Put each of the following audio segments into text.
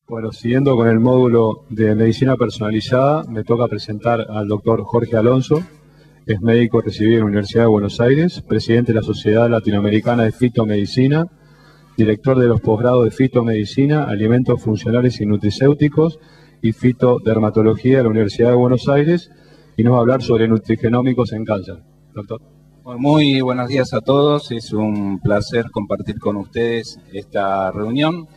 Bueno, siguiendo con el módulo de medicina personalizada, me toca presentar al doctor Jorge Alonso. Es médico recibido en la Universidad de Buenos Aires, presidente de la Sociedad Latinoamericana de Fitomedicina, director de los posgrados de Fitomedicina, Alimentos Funcionales y Nutricéuticos y Fitodermatología de la Universidad de Buenos Aires, y nos va a hablar sobre nutrigenómicos en cáncer. Doctor. Muy buenos días a todos, es un placer compartir con ustedes esta reunión.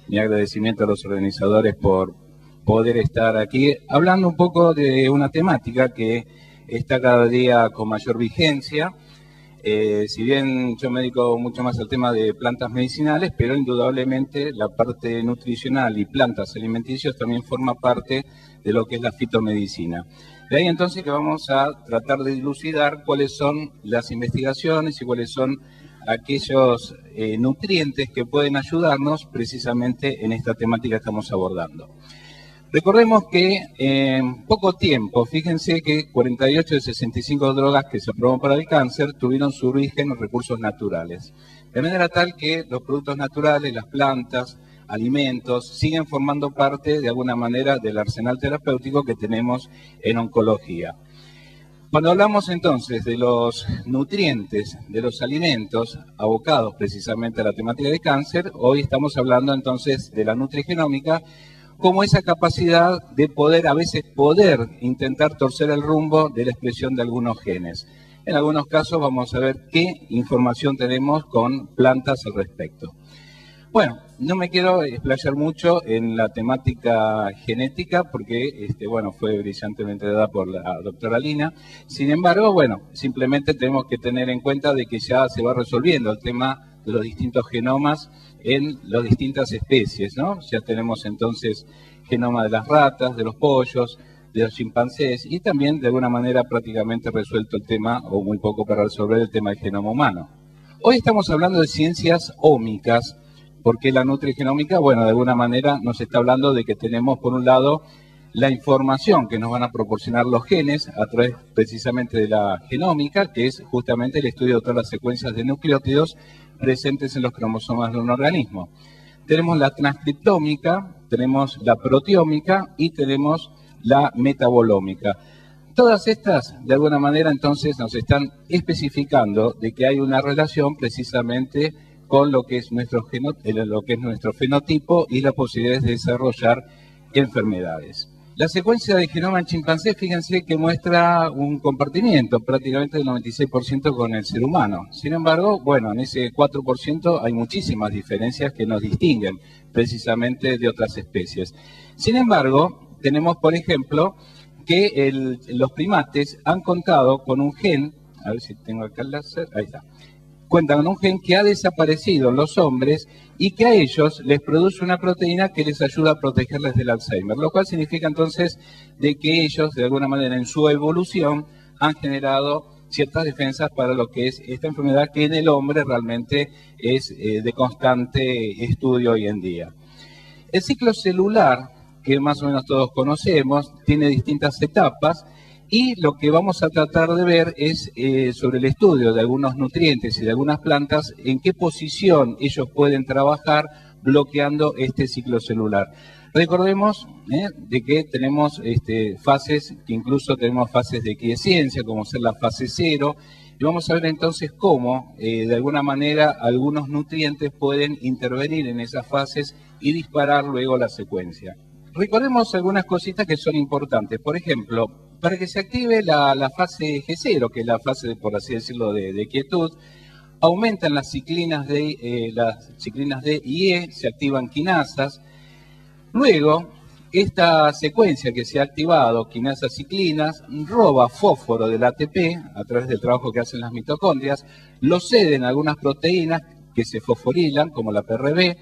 Mi agradecimiento a los organizadores por poder estar aquí hablando un poco de una temática que está cada día con mayor vigencia. Si bien yo me dedico mucho más al tema de plantas medicinales, pero indudablemente la parte nutricional y plantas alimenticios también forma parte de lo que es la fitomedicina. De ahí entonces que vamos a tratar de dilucidar cuáles son las investigaciones y cuáles son aquellos nutrientes que pueden ayudarnos precisamente en esta temática que estamos abordando. Recordemos que en poco tiempo, fíjense que 48 de 65 drogas que se aprobaron para el cáncer tuvieron su origen en recursos naturales. De manera tal que los productos naturales, las plantas, alimentos, siguen formando parte de alguna manera del arsenal terapéutico que tenemos en oncología. Cuando hablamos entonces de los nutrientes, de los alimentos abocados precisamente a la temática de cáncer, hoy estamos hablando entonces de la nutrigenómica como esa capacidad de poder, a veces intentar torcer el rumbo de la expresión de algunos genes. En algunos casos vamos a ver qué información tenemos con plantas al respecto. Bueno, no me quiero explayar mucho en la temática genética porque, fue brillantemente dada por la doctora Lina. Sin embargo, simplemente tenemos que tener en cuenta de que ya se va resolviendo el tema de los distintos genomas en las distintas especies, ¿no? Ya tenemos entonces genoma de las ratas, de los pollos, de los chimpancés y también de alguna manera prácticamente resuelto el tema, o muy poco para resolver el tema del genoma humano. Hoy estamos hablando de ciencias ómicas, porque la nutrigenómica, de alguna manera nos está hablando de que tenemos, por un lado, la información que nos van a proporcionar los genes a través precisamente de la genómica, que es justamente el estudio de todas las secuencias de nucleótidos presentes en los cromosomas de un organismo. Tenemos la transcriptómica, tenemos la proteómica y tenemos la metabolómica. Todas estas, de alguna manera, entonces nos están especificando de que hay una relación precisamente con lo que es nuestro fenotipo y las posibilidades de desarrollar enfermedades. La secuencia de genoma en chimpancé, fíjense que muestra un compartimiento prácticamente del 96% con el ser humano. Sin embargo, en ese 4% hay muchísimas diferencias que nos distinguen precisamente de otras especies. Sin embargo, tenemos, por ejemplo, que los primates han contado con un gen, a ver si tengo acá el láser, ahí está. Cuentan con un gen que ha desaparecido en los hombres y que a ellos les produce una proteína que les ayuda a protegerles del Alzheimer, lo cual significa entonces de que ellos, de alguna manera, en su evolución, han generado ciertas defensas para lo que es esta enfermedad que en el hombre realmente es de constante estudio hoy en día. El ciclo celular, que más o menos todos conocemos, tiene distintas etapas. Y lo que vamos a tratar de ver es sobre el estudio de algunos nutrientes y de algunas plantas, en qué posición ellos pueden trabajar bloqueando este ciclo celular. Recordemos de que tenemos fases, que incluso tenemos fases de quiescencia, como ser la fase 0, y vamos a ver entonces cómo, de alguna manera, algunos nutrientes pueden intervenir en esas fases y disparar luego la secuencia. Recordemos algunas cositas que son importantes. Por ejemplo, para que se active la fase G0, que es la fase, por así decirlo, de quietud, aumentan las ciclinas D y E, se activan quinasas. Luego, esta secuencia que se ha activado, quinasas ciclinas, roba fósforo del ATP a través del trabajo que hacen las mitocondrias, lo ceden a algunas proteínas que se fosforilan, como la PRB,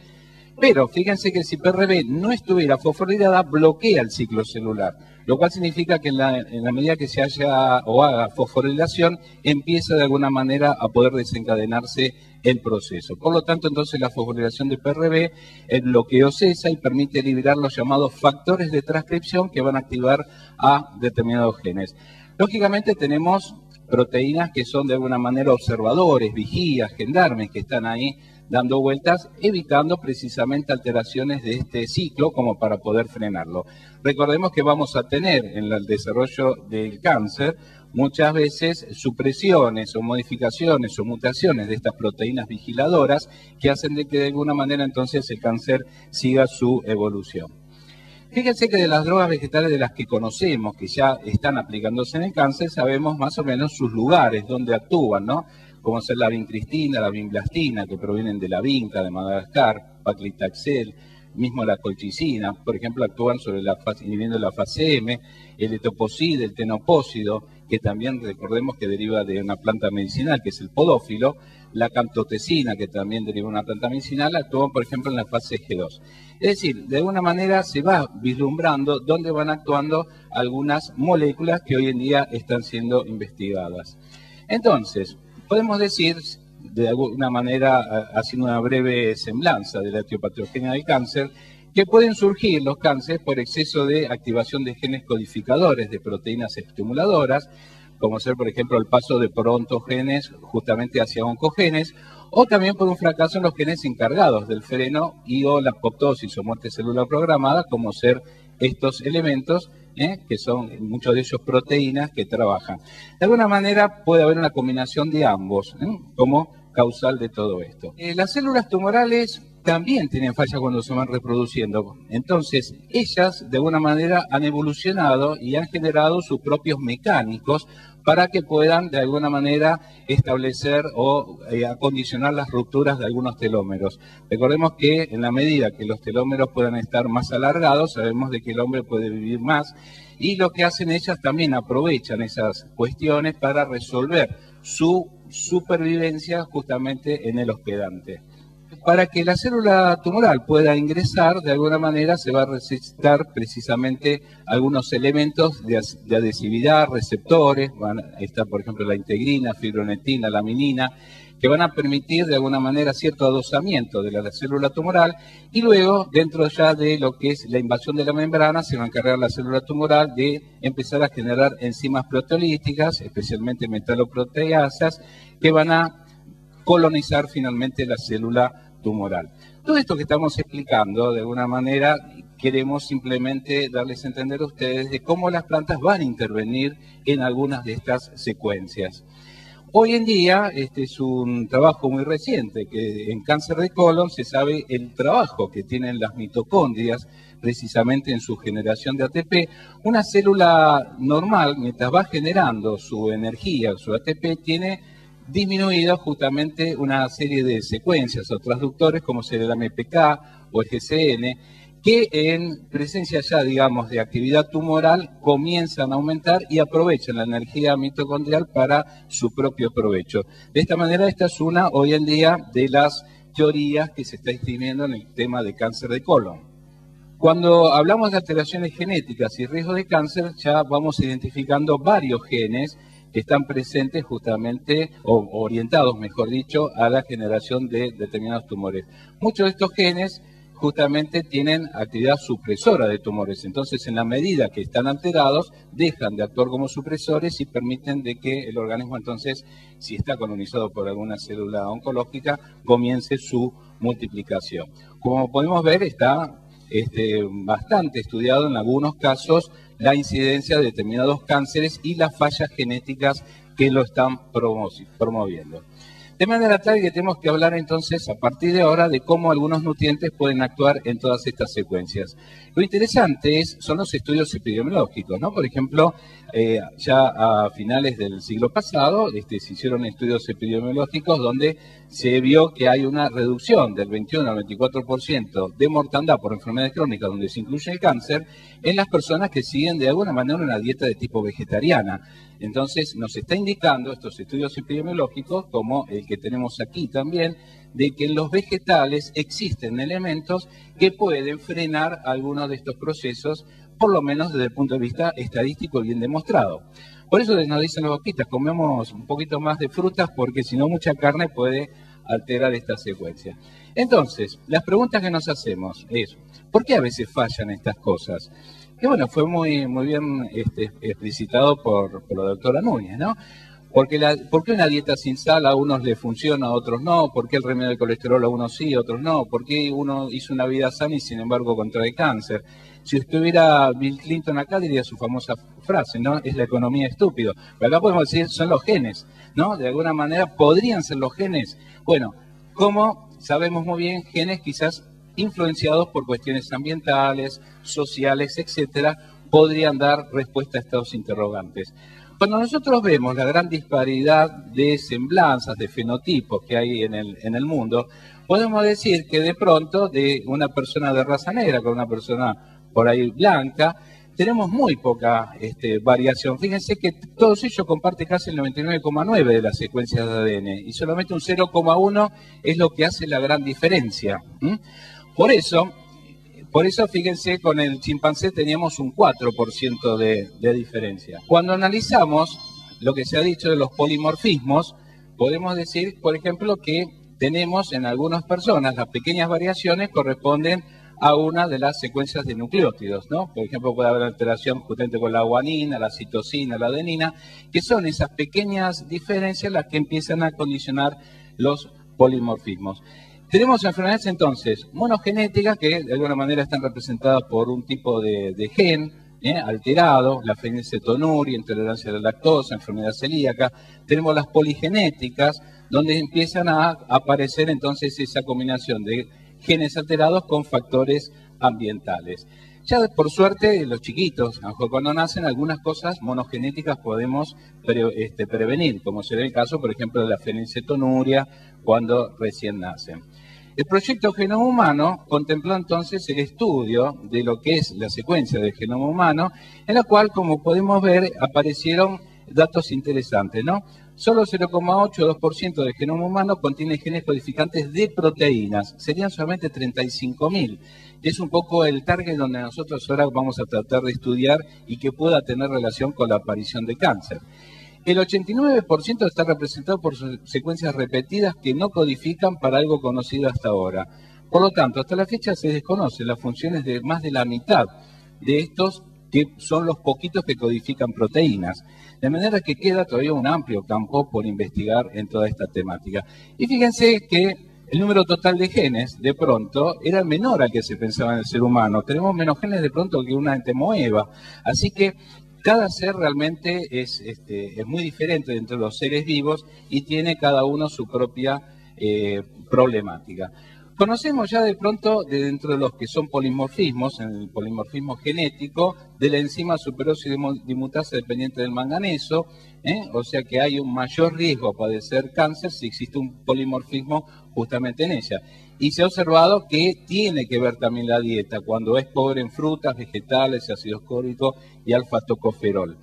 pero fíjense que si PRB no estuviera fosforilada, bloquea el ciclo celular, lo cual significa que en la medida que se haya o haga fosforilación, empieza de alguna manera a poder desencadenarse el proceso. Por lo tanto, entonces la fosforilación de PRB, el bloqueo cesa y permite liberar los llamados factores de transcripción que van a activar a determinados genes. Lógicamente tenemos proteínas que son de alguna manera observadores, vigías, gendarmes que están ahí dando vueltas, evitando precisamente alteraciones de este ciclo como para poder frenarlo. Recordemos que vamos a tener en el desarrollo del cáncer muchas veces supresiones o modificaciones o mutaciones de estas proteínas vigiladoras que hacen de que de alguna manera entonces el cáncer siga su evolución. Fíjense que de las drogas vegetales de las que conocemos, que ya están aplicándose en el cáncer, sabemos más o menos sus lugares, donde actúan, ¿no? Como ser la vincristina, la vinblastina, que provienen de la vinca de Madagascar, paclitaxel, mismo la colchicina, por ejemplo, actúan sobre inhibiendo la fase M, el etoposide, el tenopósido, que también recordemos que deriva de una planta medicinal, que es el podófilo, la camptotecina, que también deriva de una planta medicinal, actúan, por ejemplo, en la fase G2. Es decir, de alguna manera se va vislumbrando dónde van actuando algunas moléculas que hoy en día están siendo investigadas. Entonces, podemos decir, de alguna manera, haciendo una breve semblanza de la etiopatogenia del cáncer, que pueden surgir los cánceres por exceso de activación de genes codificadores de proteínas estimuladoras, como ser, por ejemplo, el paso de prontogenes justamente hacia oncogenes, o también por un fracaso en los genes encargados del freno y o la apoptosis o muerte celular programada, como ser estos elementos, que son muchos de ellos proteínas que trabajan. De alguna manera puede haber una combinación de ambos, como causal de todo esto. Las células tumorales también tienen fallas cuando se van reproduciendo. Entonces, ellas de alguna manera han evolucionado y han generado sus propios mecánicos para que puedan de alguna manera establecer o acondicionar las rupturas de algunos telómeros. Recordemos que en la medida que los telómeros puedan estar más alargados, sabemos de que el hombre puede vivir más, y lo que hacen ellas también aprovechan esas cuestiones para resolver su supervivencia justamente en el hospedante. Para que la célula tumoral pueda ingresar, de alguna manera se va a necesitar precisamente algunos elementos de adhesividad, receptores, van a estar por ejemplo la integrina, fibronectina, laminina, que van a permitir de alguna manera cierto adosamiento de la célula tumoral, y luego dentro ya de lo que es la invasión de la membrana se va a encargar la célula tumoral de empezar a generar enzimas proteolíticas, especialmente metaloproteasas, que van a colonizar finalmente la célula tumoral. Todo esto que estamos explicando, de alguna manera, queremos simplemente darles a entender a ustedes de cómo las plantas van a intervenir en algunas de estas secuencias. Hoy en día, este es un trabajo muy reciente, que en cáncer de colon se sabe el trabajo que tienen las mitocondrias, precisamente en su generación de ATP. Una célula normal, mientras va generando su energía, su ATP, tiene disminuido justamente una serie de secuencias o transductores como ser el AMPK o el GCN, que en presencia ya, digamos, de actividad tumoral comienzan a aumentar y aprovechan la energía mitocondrial para su propio provecho. De esta manera, esta es una, hoy en día, de las teorías que se está escribiendo en el tema de cáncer de colon. Cuando hablamos de alteraciones genéticas y riesgo de cáncer, ya vamos identificando varios genes que están presentes justamente, o orientados, mejor dicho, a la generación de determinados tumores. Muchos de estos genes justamente tienen actividad supresora de tumores, entonces en la medida que están alterados, dejan de actuar como supresores y permiten de que el organismo entonces, si está colonizado por alguna célula oncológica, comience su multiplicación. Como podemos ver, está bastante estudiado en algunos casos la incidencia de determinados cánceres y las fallas genéticas que lo están promoviendo. De manera tal que tenemos que hablar entonces a partir de ahora de cómo algunos nutrientes pueden actuar en todas estas secuencias. Lo interesante son los estudios epidemiológicos, ¿no? Por ejemplo, ya a finales del siglo pasado se hicieron estudios epidemiológicos donde se vio que hay una reducción del 21 al 24% de mortandad por enfermedades crónicas, donde se incluye el cáncer, en las personas que siguen de alguna manera una dieta de tipo vegetariana. Entonces nos está indicando estos estudios epidemiológicos, como el que tenemos aquí también, de que en los vegetales existen elementos que pueden frenar algunos de estos procesos, por lo menos desde el punto de vista estadístico bien demostrado. Por eso nos dicen los boquitas, comemos un poquito más de frutas porque si no mucha carne puede alterar esta secuencia. Entonces, las preguntas que nos hacemos es, ¿por qué a veces fallan estas cosas? Que bueno, fue muy bien explicitado por la doctora Núñez, ¿no? ¿Por qué una dieta sin sal a unos le funciona, a otros no? ¿Por qué el remedio del colesterol a unos sí, a otros no? ¿Por qué uno hizo una vida sana y sin embargo contrae cáncer? Si estuviera Bill Clinton acá diría su famosa frase, ¿no? Es la economía estúpido. Pero acá podemos decir, son los genes, ¿no? De alguna manera podrían ser los genes. Bueno, como sabemos muy bien, genes quizás influenciados por cuestiones ambientales, sociales, etcétera, podrían dar respuesta a estos interrogantes. Cuando nosotros vemos la gran disparidad de semblanzas, de fenotipos que hay en el mundo, podemos decir que de pronto de una persona de raza negra con una persona por ahí blanca, tenemos muy poca variación. Fíjense que todos ellos comparten casi el 99,9% de las secuencias de ADN y solamente un 0,1% es lo que hace la gran diferencia. Por eso, fíjense, con el chimpancé teníamos un 4% de diferencia. Cuando analizamos lo que se ha dicho de los polimorfismos, podemos decir, por ejemplo, que tenemos en algunas personas las pequeñas variaciones corresponden a una de las secuencias de nucleótidos, ¿no? Por ejemplo, puede haber alteración justamente con la guanina, la citosina, la adenina, que son esas pequeñas diferencias las que empiezan a condicionar los polimorfismos. Tenemos enfermedades entonces monogenéticas que de alguna manera están representadas por un tipo de gen alterado, la fenilcetonuria, intolerancia a la lactosa, enfermedad celíaca. Tenemos las poligenéticas, donde empiezan a aparecer entonces esa combinación de genes alterados con factores ambientales. Ya por suerte los chiquitos, cuando nacen, algunas cosas monogenéticas podemos prevenir, como será el caso, por ejemplo, de la fenilcetonuria cuando recién nacen. El proyecto Genoma Humano contempló entonces el estudio de lo que es la secuencia del genoma humano, en la cual, como podemos ver, aparecieron datos interesantes, ¿no? Solo 0,8 o 2% del genoma humano contiene genes codificantes de proteínas, serían solamente 35.000. Es un poco el target donde nosotros ahora vamos a tratar de estudiar y que pueda tener relación con la aparición de cáncer. El 89% está representado por secuencias repetidas que no codifican para algo conocido hasta ahora. Por lo tanto, hasta la fecha se desconocen las funciones de más de la mitad de estos que son los poquitos que codifican proteínas. De manera que queda todavía un amplio campo por investigar en toda esta temática. Y fíjense que el número total de genes, de pronto, era menor al que se pensaba en el ser humano. Tenemos menos genes de pronto que una entemoeba. Así que cada ser realmente es muy diferente entre los seres vivos y tiene cada uno su propia problemática. Conocemos ya de pronto, dentro de los que son polimorfismos, en el polimorfismo genético, de la enzima superóxido dismutasa dependiente del manganeso, o sea que hay un mayor riesgo a padecer cáncer si existe un polimorfismo justamente en ella. Y se ha observado que tiene que ver también la dieta, cuando es pobre en frutas, vegetales, ácido ascórbico y alfa-tocoferol.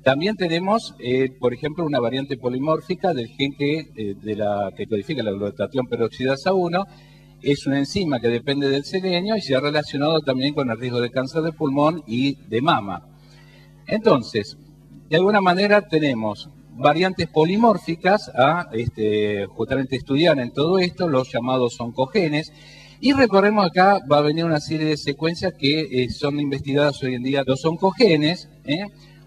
También tenemos, por ejemplo, una variante polimórfica del gen que codifica la glutatión peroxidasa 1, es una enzima que depende del selenio y se ha relacionado también con el riesgo de cáncer de pulmón y de mama. Entonces, de alguna manera tenemos variantes polimórficas a justamente estudiar en todo esto, los llamados oncogenes. Y recordemos acá, va a venir una serie de secuencias que son investigadas hoy en día. Los oncogenes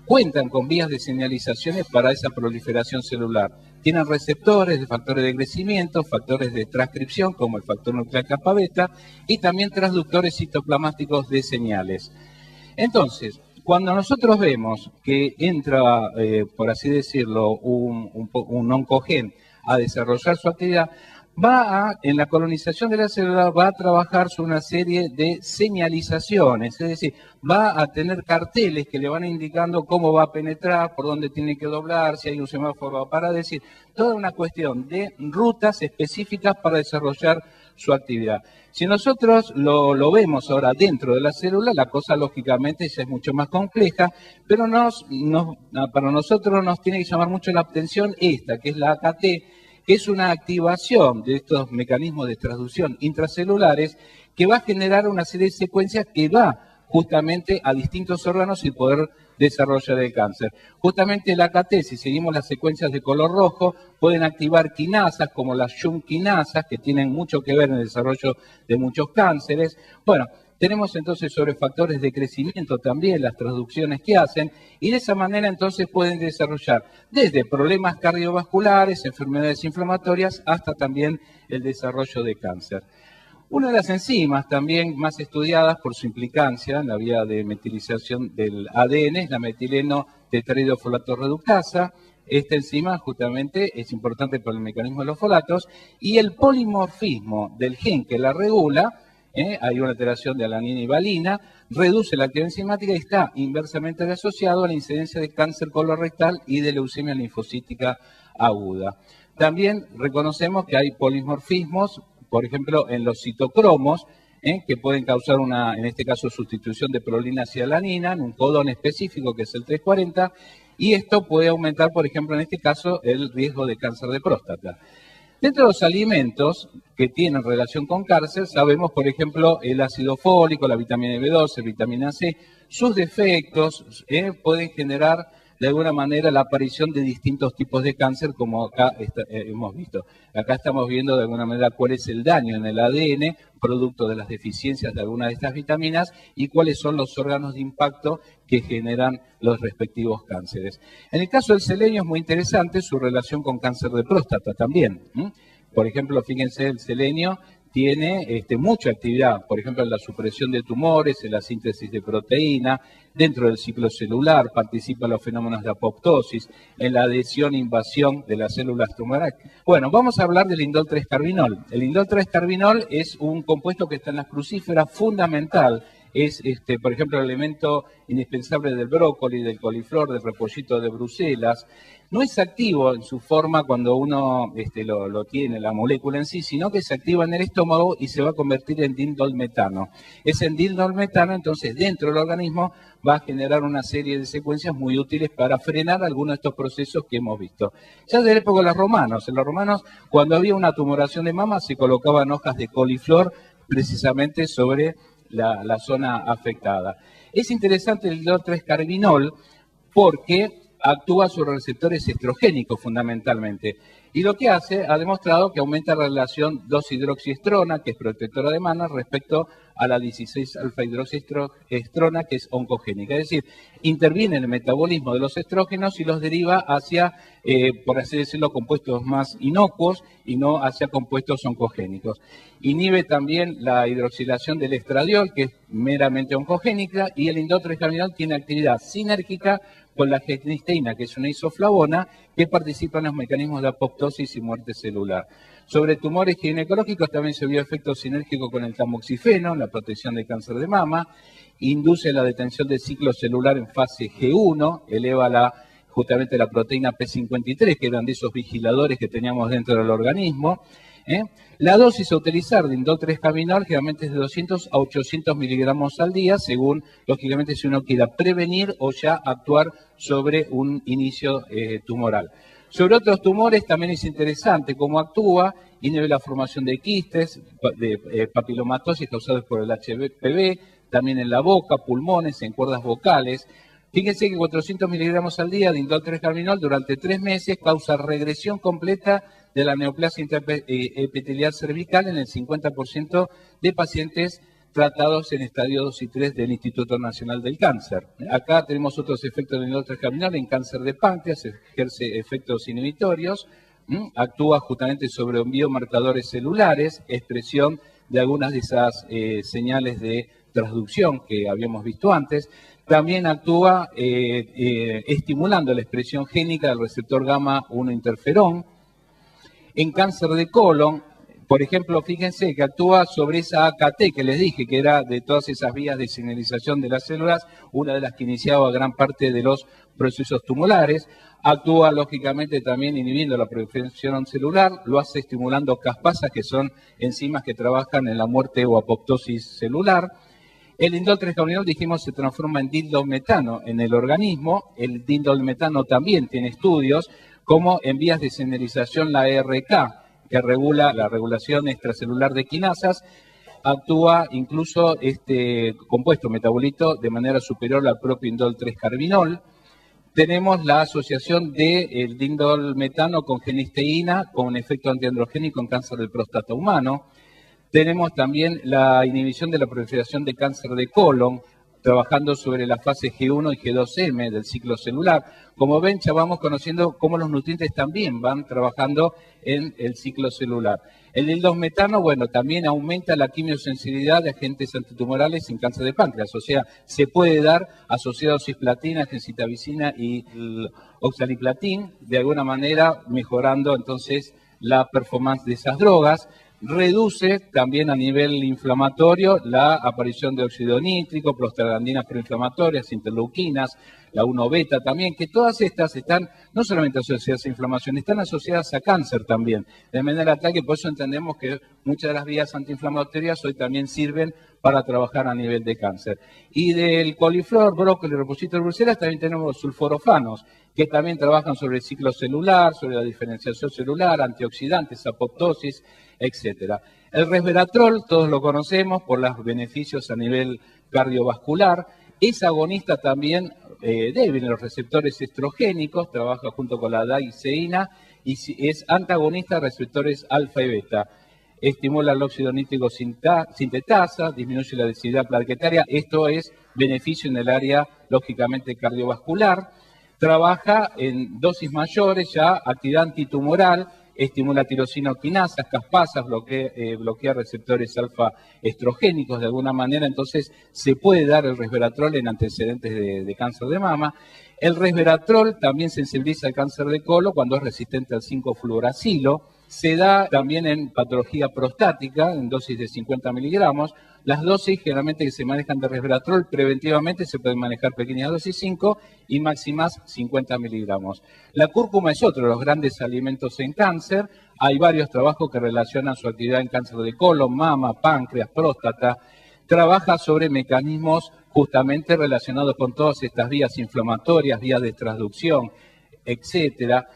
cuentan con vías de señalizaciones para esa proliferación celular. Tienen receptores de factores de crecimiento, factores de transcripción como el factor nuclear kappa beta y también transductores citoplasmáticos de señales. Entonces, cuando nosotros vemos que entra, por así decirlo, un oncogen a desarrollar su actividad, en la colonización de la célula va a trabajar sobre una serie de señalizaciones, es decir, va a tener carteles que le van indicando cómo va a penetrar, por dónde tiene que doblar, si hay un semáforo para decir, toda una cuestión de rutas específicas para desarrollar su actividad. Si nosotros lo vemos ahora dentro de la célula, la cosa lógicamente ya es mucho más compleja, pero para nosotros nos tiene que llamar mucho la atención esta, que es la AKT, que es una activación de estos mecanismos de transducción intracelulares que va a generar una serie de secuencias que va justamente a distintos órganos y poder desarrollar el cáncer. Justamente la AKT, si seguimos las secuencias de color rojo, pueden activar quinasas como las SHUM quinasas, que tienen mucho que ver en el desarrollo de muchos cánceres. Bueno, Tenemos entonces sobre factores de crecimiento también las transducciones que hacen y de esa manera entonces pueden desarrollar desde problemas cardiovasculares, enfermedades inflamatorias, hasta también el desarrollo de cáncer. Una de las enzimas también más estudiadas por su implicancia en la vía de metilización del ADN es la metileno tetrahidrofolato reductasa. Esta enzima justamente es importante por el mecanismo de los folatos y el polimorfismo del gen que la regula, hay una alteración de alanina y valina, reduce la actividad enzimática y está inversamente asociado a la incidencia de cáncer colorectal y de leucemia linfocítica aguda. También reconocemos que hay polimorfismos, por ejemplo, en los citocromos, que pueden causar en este caso, sustitución de prolina hacia alanina en un codón específico que es el 340, y esto puede aumentar, por ejemplo, en este caso, el riesgo de cáncer de próstata. Dentro de los alimentos que tienen relación con cáncer, sabemos, por ejemplo, el ácido fólico, la vitamina B12, vitamina C, sus defectos pueden generar de alguna manera la aparición de distintos tipos de cáncer, como acá hemos visto. Acá estamos viendo de alguna manera cuál es el daño en el ADN, producto de las deficiencias de alguna de estas vitaminas, y cuáles son los órganos de impacto que generan los respectivos cánceres. En el caso del selenio es muy interesante su relación con cáncer de próstata también. Por ejemplo, fíjense, el selenio tiene mucha actividad, por ejemplo, en la supresión de tumores, en la síntesis de proteína, dentro del ciclo celular, participa en los fenómenos de apoptosis, en la adhesión e invasión de las células tumorales. Bueno, vamos a hablar del indol 3-carbinol. El indol 3-carbinol es un compuesto que está en las crucíferas, fundamental. Es, por ejemplo, el elemento indispensable del brócoli, del coliflor, del repollito de Bruselas. No es activo en su forma cuando uno lo tiene, la molécula en sí, sino que se activa en el estómago y se va a convertir en dindolmetano. Ese dindolmetano, entonces, dentro del organismo va a generar una serie de secuencias muy útiles para frenar algunos de estos procesos que hemos visto. Ya desde la época de los romanos. En los romanos, cuando había una tumoración de mama, se colocaban hojas de coliflor precisamente sobre la zona afectada. Es interesante el indol 3-carbinol porque actúa sobre receptores estrogénicos fundamentalmente. Y lo que hace, ha demostrado que aumenta la relación 2-hidroxiestrona, que es protectora de mama, respecto a la 16-alfa-hidroxiestrona, que es oncogénica. Es decir, interviene en el metabolismo de los estrógenos y los deriva hacia, por así decirlo, compuestos más inocuos y no hacia compuestos oncogénicos. Inhibe también la hidroxilación del estradiol, que es meramente oncogénica, y el indol 3-carbinol tiene actividad sinérgica con la genisteína, que es una isoflavona, que participa en los mecanismos de apoptosis y muerte celular. Sobre tumores ginecológicos también se vio efecto sinérgico con el tamoxifeno, la protección de cáncer de mama, induce la detención del ciclo celular en fase G1, eleva justamente la proteína P53, que eran de esos vigiladores que teníamos dentro del organismo. La dosis a utilizar de indol 3-carbinol generalmente es de 200 a 800 miligramos al día, según, lógicamente, si uno quiera prevenir o ya actuar sobre un inicio tumoral. Sobre otros tumores también es interesante cómo actúa, inhibe la formación de quistes, de papilomatosis causados por el HPV, también en la boca, pulmones, en cuerdas vocales. Fíjense que 400 miligramos al día de indol 3-carbinol durante 3 meses causa regresión completa de la neoplasia intraepitelial cervical en el 50% de pacientes tratados en estadio 2 y 3 del Instituto Nacional del Cáncer. Acá tenemos otros efectos del indol 3-carbinol en cáncer de páncreas, ejerce efectos inhibitorios, actúa justamente sobre biomarcadores celulares, expresión de algunas de esas señales de transducción que habíamos visto antes. También actúa estimulando la expresión génica del receptor gamma-1 interferón. En cáncer de colon, por ejemplo, fíjense que actúa sobre esa AKT que les dije, que era de todas esas vías de señalización de las células, una de las que iniciaba gran parte de los procesos tumorales. Actúa, lógicamente, también inhibiendo la proliferación celular, lo hace estimulando caspasas, que son enzimas que trabajan en la muerte o apoptosis celular. El indol 3-carbinol, dijimos, se transforma en dindolmetano en el organismo. El dindolmetano también tiene estudios, como en vías de señalización la ERK, que regula la regulación extracelular de quinasas, actúa incluso este compuesto metabolito de manera superior al propio indol 3-carbinol. Tenemos la asociación del dindolmetano con genisteína con efecto antiandrogénico en cáncer de próstata humano. Tenemos también la inhibición de la proliferación de cáncer de colon, trabajando sobre la fase G1 y G2M del ciclo celular. Como ven, ya vamos conociendo cómo los nutrientes también van trabajando en el ciclo celular. El dildosmetano, bueno, también aumenta la quimiosensibilidad de agentes antitumorales en cáncer de páncreas, o sea, se puede dar asociado a cisplatina, gencitabicina y oxaliplatin, de alguna manera mejorando entonces la performance de esas drogas. Reduce también a nivel inflamatorio la aparición de óxido nítrico, prostaglandinas proinflamatorias, interleuquinas, la 1-beta también, que todas estas están no solamente asociadas a inflamación, están asociadas a cáncer también. De manera tal que por eso entendemos que muchas de las vías antiinflamatorias hoy también sirven para trabajar a nivel de cáncer. Y del coliflor, brócoli, repollo de Bruselas también tenemos los sulforafanos, que también trabajan sobre el ciclo celular, sobre la diferenciación celular, antioxidantes, apoptosis, etcétera. El resveratrol, todos lo conocemos por los beneficios a nivel cardiovascular, es agonista también débil en los receptores estrogénicos, trabaja junto con la daiceína y es antagonista de receptores alfa y beta. Estimula el óxido nítrico sintetasa, disminuye la densidad plaquetaria, esto es beneficio en el área, lógicamente, cardiovascular. Trabaja en dosis mayores, ya actividad antitumoral, estimula tirosina-quinasas, caspasas, bloquea receptores alfa-estrogénicos de alguna manera, entonces se puede dar el resveratrol en antecedentes de cáncer de mama. El resveratrol también sensibiliza el cáncer de colon cuando es resistente al 5-fluoracilo. Se da también en patología prostática, en dosis de 50 miligramos. Las dosis generalmente que se manejan de resveratrol preventivamente se pueden manejar pequeñas dosis 5 y máximas 50 miligramos. La cúrcuma es otro de los grandes alimentos en cáncer. Hay varios trabajos que relacionan su actividad en cáncer de colon, mama, páncreas, próstata. Trabaja sobre mecanismos justamente relacionados con todas estas vías inflamatorias, vías de transducción, etcétera.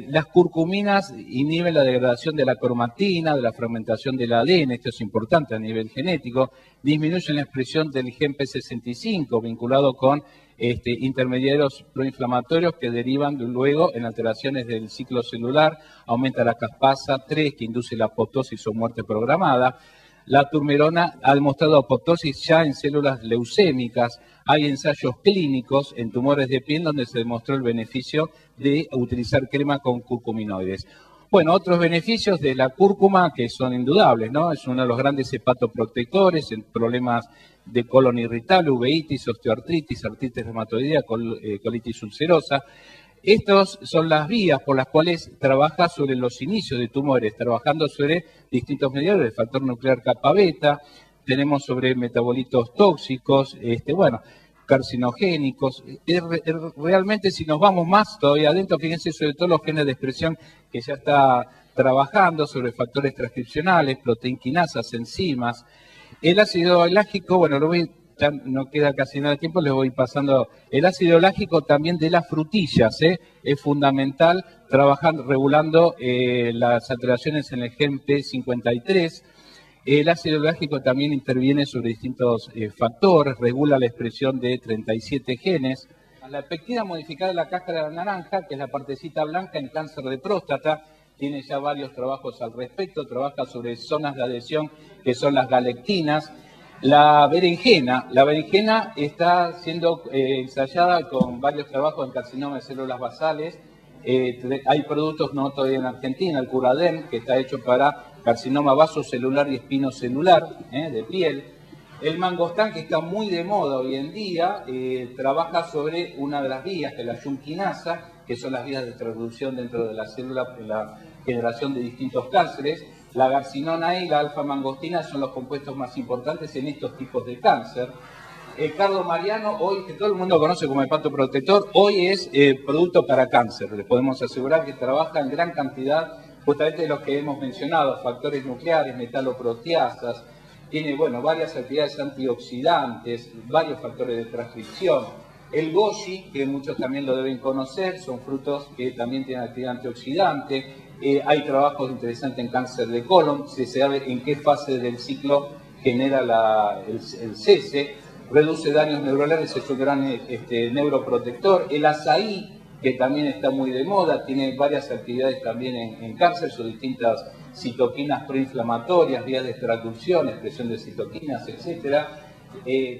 Las curcuminas inhiben la degradación de la cromatina, de la fragmentación del ADN, esto es importante a nivel genético, disminuyen la expresión del gen P65 vinculado con intermediarios proinflamatorios que derivan luego en alteraciones del ciclo celular, aumenta la caspasa 3 que induce la apoptosis o muerte programada. La turmerona ha demostrado apoptosis ya en células leucémicas. Hay ensayos clínicos en tumores de piel donde se demostró el beneficio de utilizar crema con curcuminoides. Bueno, otros beneficios de la cúrcuma que son indudables, ¿no? Es uno de los grandes hepatoprotectores en problemas de colon irritable, uveitis, osteoartritis, artritis reumatoidea, colitis ulcerosa. Estas son las vías por las cuales trabaja sobre los inicios de tumores, trabajando sobre distintos mediadores, el factor nuclear kappa beta, tenemos sobre metabolitos tóxicos, carcinogénicos. Realmente, si nos vamos más todavía adentro, fíjense sobre todo los genes de expresión que ya está trabajando, sobre factores transcripcionales, proteinquinasas, enzimas. El ácido láctico, bueno, ya no queda casi nada de tiempo, les voy pasando. El ácido láctico también de las frutillas, es fundamental, regulando las alteraciones en el gen P53. El ácido láctico también interviene sobre distintos factores, regula la expresión de 37 genes. La pectina modificada de la cáscara de la naranja, que es la partecita blanca en cáncer de próstata, tiene ya varios trabajos al respecto, trabaja sobre zonas de adhesión que son las galectinas. La berenjena está siendo ensayada con varios trabajos en carcinoma de células basales. Hay productos no todavía en Argentina, el Curaden, que está hecho para carcinoma vasocelular y espinocelular de piel. El mangostán, que está muy de moda hoy en día, trabaja sobre una de las vías, que es la yunquinasa, que son las vías de transducción dentro de la célula en la generación de distintos cánceres. La garcinona y la alfa-mangostina son los compuestos más importantes en estos tipos de cáncer. El cardomariano, hoy que todo el mundo conoce como hepatoprotector, hoy es producto para cáncer. Le podemos asegurar que trabaja en gran cantidad, justamente de los que hemos mencionado, factores nucleares, metaloproteasas, tiene varias actividades antioxidantes, varios factores de transcripción. El goji, que muchos también lo deben conocer, son frutos que también tienen actividad antioxidante. Hay trabajos interesantes en cáncer de colon, se sabe en qué fase del ciclo genera el cese, reduce daños neuronales, es un gran neuroprotector. El azaí, que también está muy de moda, tiene varias actividades también en cáncer, sus distintas citoquinas proinflamatorias, vías de transducción, expresión de citoquinas, etcétera.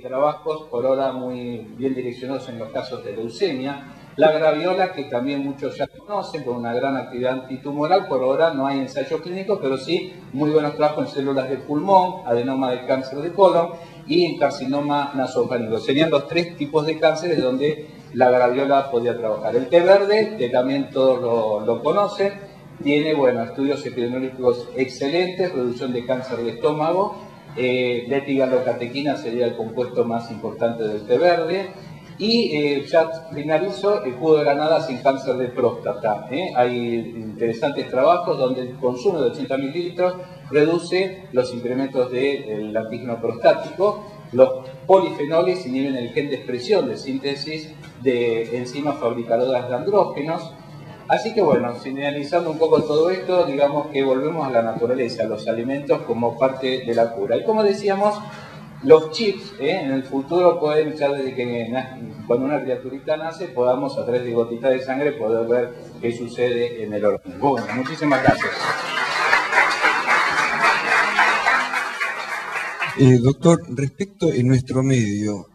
Trabajos por ahora muy bien direccionados en los casos de leucemia. La graviola, que también muchos ya conocen, con una gran actividad antitumoral, por ahora no hay ensayo clínico, pero sí muy buenos trabajos en células de pulmón, adenoma de cáncer de colon y en carcinoma nasofaríngeo. Serían los 3 tipos de cánceres donde la graviola podía trabajar. El té verde, que también todos lo conocen, tiene estudios epidemiológicos excelentes, reducción de cáncer de estómago, letigalocatequina sería el compuesto más importante del té verde. Y ya finalizo, el jugo de granada sin cáncer de próstata. Hay interesantes trabajos donde el consumo de 80 mililitros reduce los incrementos del antígeno prostático. Los polifenoles inhiben el gen de expresión de síntesis de enzimas fabricadoras de andrógenos. Así que finalizando un poco todo esto, digamos que volvemos a la naturaleza, a los alimentos como parte de la cura. Y como decíamos, los chips en el futuro pueden, ya desde que cuando una criaturita nace, podamos a través de gotitas de sangre poder ver qué sucede en el organismo. Bueno, muchísimas gracias. Doctor, respecto en nuestro medio,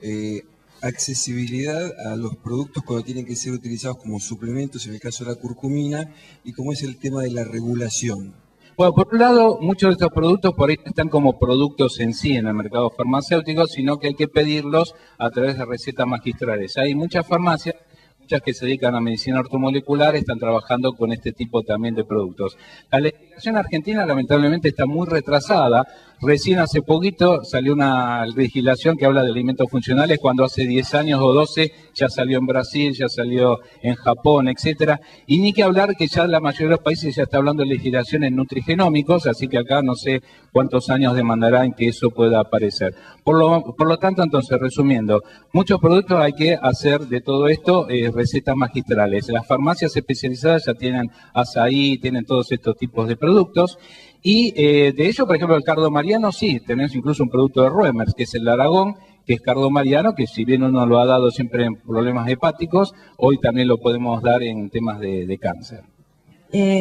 accesibilidad a los productos cuando tienen que ser utilizados como suplementos, en el caso de la curcumina, y cómo es el tema de la regulación. Bueno, por un lado, muchos de estos productos por ahí no están como productos en sí en el mercado farmacéutico, sino que hay que pedirlos a través de recetas magistrales. Hay muchas farmacias, muchas que se dedican a medicina ortomolecular, están trabajando con este tipo también de productos. La legislación argentina lamentablemente está muy retrasada. Recién hace poquito salió una legislación que habla de alimentos funcionales, cuando hace 10 años o 12 ya salió en Brasil, ya salió en Japón, etcétera. Y ni que hablar que ya la mayoría de los países ya está hablando de legislaciones nutrigenómicos, así que acá no sé cuántos años demandará en que eso pueda aparecer. Por lo tanto, entonces, resumiendo, muchos productos hay que hacer de todo esto recetas magistrales. Las farmacias especializadas ya tienen açaí, tienen todos estos tipos de productos. Y de ello, por ejemplo, el cardomariano, sí, tenemos incluso un producto de Roemers, que es el Aragón, que es cardomariano, que si bien uno lo ha dado siempre en problemas hepáticos, hoy también lo podemos dar en temas de cáncer.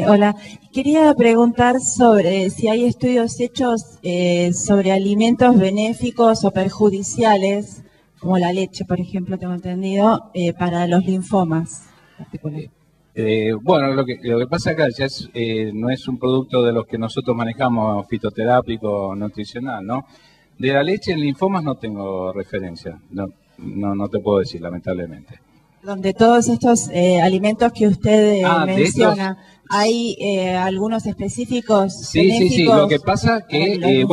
Hola, quería preguntar sobre si hay estudios hechos sobre alimentos benéficos o perjudiciales, como la leche, por ejemplo, tengo entendido, para los linfomas particulares. Lo que pasa acá ya no es un producto de los que nosotros manejamos, fitoterápico, nutricional, ¿no? De la leche en linfomas no tengo referencia, no te puedo decir, lamentablemente. Donde todos estos alimentos que usted menciona, ¿hay algunos específicos? Sí. Lo que pasa que,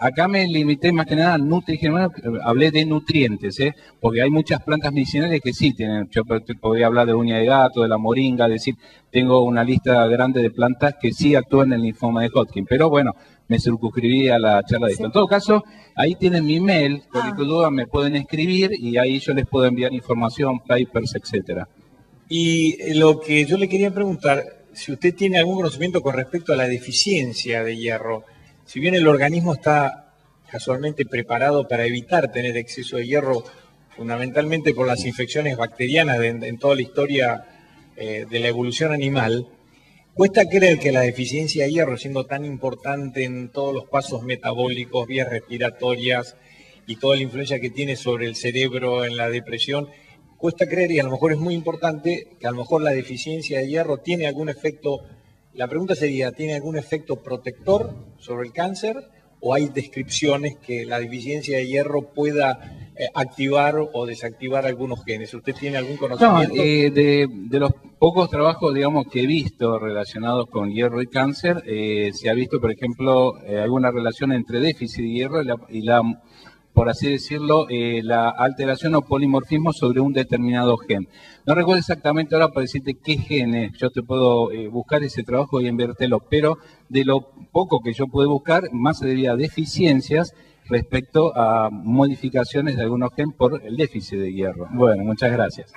acá me limité más que nada a nutrición, hablé de nutrientes, porque hay muchas plantas medicinales que sí tienen, yo podría hablar de uña de gato, de la moringa, decir, tengo una lista grande de plantas que sí actúan en el linfoma de Hodgkin, pero me circunscribí a la charla de esto. En todo caso, ahí tienen mi email, cualquier duda me pueden escribir y ahí yo les puedo enviar información, papers, etcétera. Y lo que yo le quería preguntar, si usted tiene algún conocimiento con respecto a la deficiencia de hierro, si bien el organismo está casualmente preparado para evitar tener exceso de hierro, fundamentalmente por las infecciones bacterianas en toda la historia de la evolución animal, cuesta creer que la deficiencia de hierro, siendo tan importante en todos los pasos metabólicos, vías respiratorias y toda la influencia que tiene sobre el cerebro en la depresión, cuesta creer, y a lo mejor es muy importante, que a lo mejor la deficiencia de hierro tiene algún efecto, la pregunta sería, ¿tiene algún efecto protector sobre el cáncer? ¿O hay descripciones que la deficiencia de hierro pueda activar o desactivar algunos genes? ¿Usted tiene algún conocimiento? No, de los pocos trabajos, digamos, que he visto relacionados con hierro y cáncer, se ha visto, por ejemplo, alguna relación entre déficit de hierro y la por así decirlo, la alteración o polimorfismo sobre un determinado gen. No recuerdo exactamente ahora para decirte qué genes, yo te puedo buscar ese trabajo y enviártelo, pero de lo poco que yo pude buscar, más se debía a deficiencias respecto a modificaciones de algunos genes por el déficit de hierro. Bueno, muchas gracias.